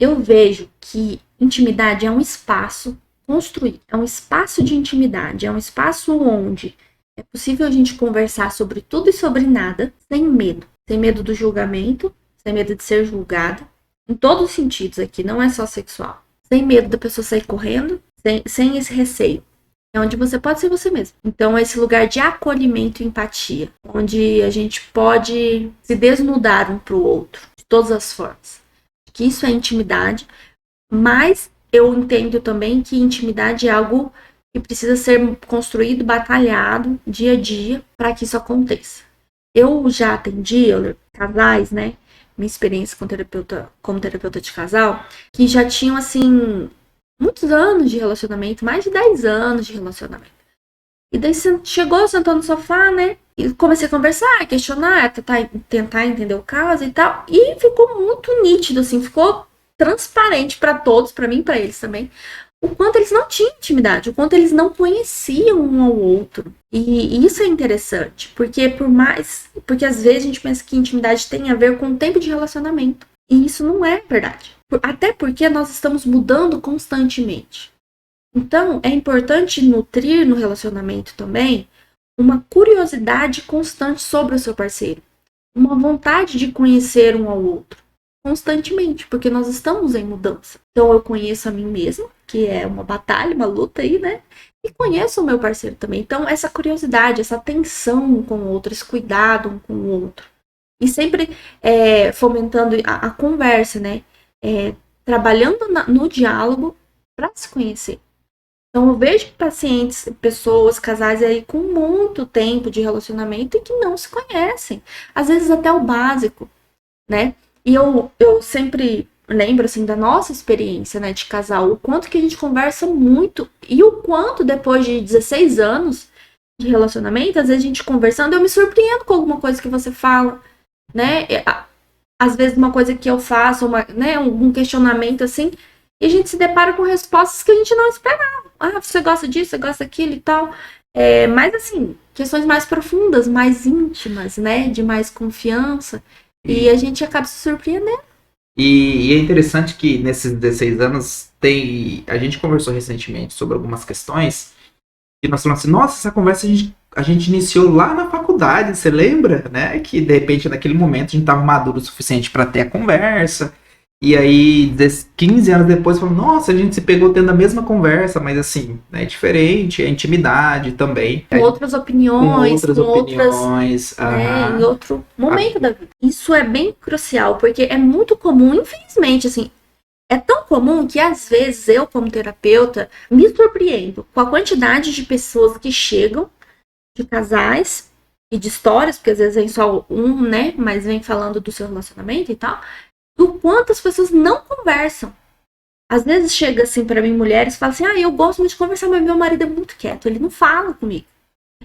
Eu vejo que intimidade é um espaço construído, é um espaço de intimidade, é um espaço onde é possível a gente conversar sobre tudo e sobre nada, sem medo do julgamento, sem medo de ser julgada, em todos os sentidos aqui, não é só sexual, sem medo da pessoa sair correndo, sem esse receio. É onde você pode ser você mesmo. Então, é esse lugar de acolhimento e empatia, onde a gente pode se desnudar um para o outro, de todas as formas. Que isso é intimidade, mas eu entendo também que intimidade é algo que precisa ser construído, batalhado, dia a dia, para que isso aconteça. Eu já atendi casais, né? Minha experiência como terapeuta de casal, que já tinham, assim, muitos anos de relacionamento, mais de 10 anos de relacionamento. E daí chegou, sentou no sofá, né? E comecei a conversar, questionar, tentar entender o caso e tal. E ficou muito nítido, assim, ficou transparente para todos, para mim e para eles também, o quanto eles não tinham intimidade, o quanto eles não conheciam um ao outro. E isso é interessante, porque às vezes a gente pensa que intimidade tem a ver com o tempo de relacionamento. E isso não é verdade. Até porque nós estamos mudando constantemente. Então, é importante nutrir no relacionamento também uma curiosidade constante sobre o seu parceiro. Uma vontade de conhecer um ao outro constantemente, porque nós estamos em mudança. Então, eu conheço a mim mesma, que é uma batalha, uma luta aí, né? E conheço o meu parceiro também. Então, essa curiosidade, essa atenção um com o outro, esse cuidado um com o outro. E sempre fomentando a conversa, né? Trabalhando no diálogo para se conhecer. Então, eu vejo pacientes, pessoas, casais aí com muito tempo de relacionamento e que não se conhecem. Às vezes até o básico, né? E eu sempre lembro, assim, da nossa experiência, né, de casal, o quanto que a gente conversa muito e o quanto depois de 16 anos de relacionamento, às vezes a gente conversando, eu me surpreendo com alguma coisa que você fala, né? Às vezes uma coisa que eu faço, né, um questionamento assim, e a gente se depara com respostas que a gente não esperava. Ah, você gosta disso, você gosta daquilo e tal. Mas assim, questões mais profundas, mais íntimas, né? De mais confiança. E a gente acaba se surpreendendo. E é interessante que nesses 16 anos a gente conversou recentemente sobre algumas questões e nós falamos assim, nossa, essa conversa a gente iniciou lá na faculdade, você lembra? Né? Que de repente naquele momento a gente estava maduro o suficiente para ter a conversa. E aí, 15 anos depois, falou, nossa, a gente se pegou tendo a mesma conversa, mas assim, é diferente, é intimidade também. Com outras opiniões, com outras né, em outro momento da vida. Isso é bem crucial, porque é muito comum, infelizmente, assim, é tão comum que às vezes eu, como terapeuta, me surpreendo com a quantidade de pessoas que chegam, de casais e de histórias, porque às vezes vem só um, né, mas vem falando do seu relacionamento e tal, do quanto as pessoas não conversam. Às vezes chega assim para mim mulheres e fala assim, eu gosto muito de conversar, mas meu marido é muito quieto, ele não fala comigo.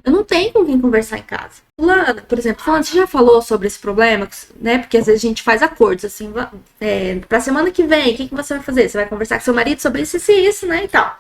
Eu não tenho com quem conversar em casa. Fulana, por exemplo, você já falou sobre esse problema, né? Porque às vezes a gente faz acordos, assim, pra semana que vem, o que você vai fazer? Você vai conversar com seu marido sobre isso e isso, né? E tal.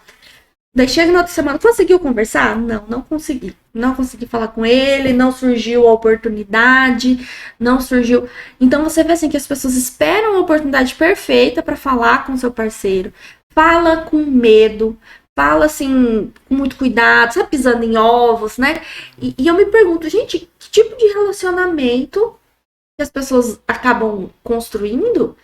Daí chega na outra semana, conseguiu conversar? Não consegui. Não consegui falar com ele, não surgiu a oportunidade, não surgiu. Então você vê assim que as pessoas esperam a oportunidade perfeita para falar com seu parceiro. Fala com medo, fala assim, com muito cuidado, sabe, pisando em ovos, né? E eu me pergunto, gente, que tipo de relacionamento que as pessoas acabam construindo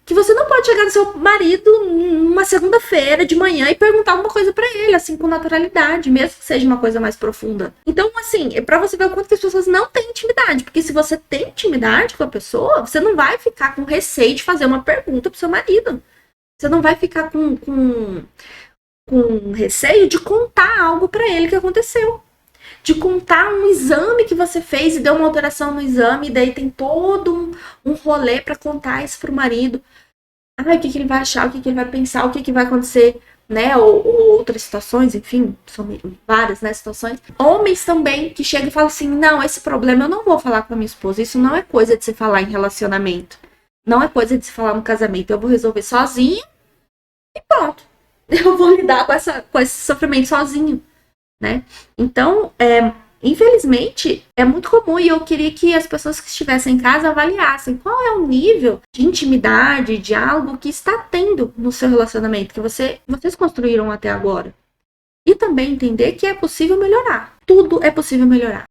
que você não pode chegar no seu marido numa segunda-feira de manhã e perguntar alguma coisa pra ele, assim, com naturalidade, mesmo que seja uma coisa mais profunda. Então, assim, é pra você ver o quanto que as pessoas não têm intimidade, porque se você tem intimidade com a pessoa, você não vai ficar com receio de fazer uma pergunta pro seu marido. Você não vai ficar com receio de contar algo pra ele que aconteceu. De contar um exame que você fez e deu uma alteração no exame, e daí tem todo um rolê para contar isso pro marido. O que ele vai achar, o que ele vai pensar, o que vai acontecer, né? Ou outras situações, enfim, são várias, né, situações. Homens também que chegam e falam assim, não, esse problema eu não vou falar com a minha esposa, isso não é coisa de se falar em relacionamento. Não é coisa de se falar no casamento, eu vou resolver sozinho e pronto. Eu vou lidar com esse sofrimento sozinho. Né? Então, Infelizmente, é muito comum e eu queria que as pessoas que estivessem em casa avaliassem qual é o nível de intimidade, diálogo que está tendo no seu relacionamento, que vocês construíram até agora. E também entender que é possível melhorar. Tudo é possível melhorar.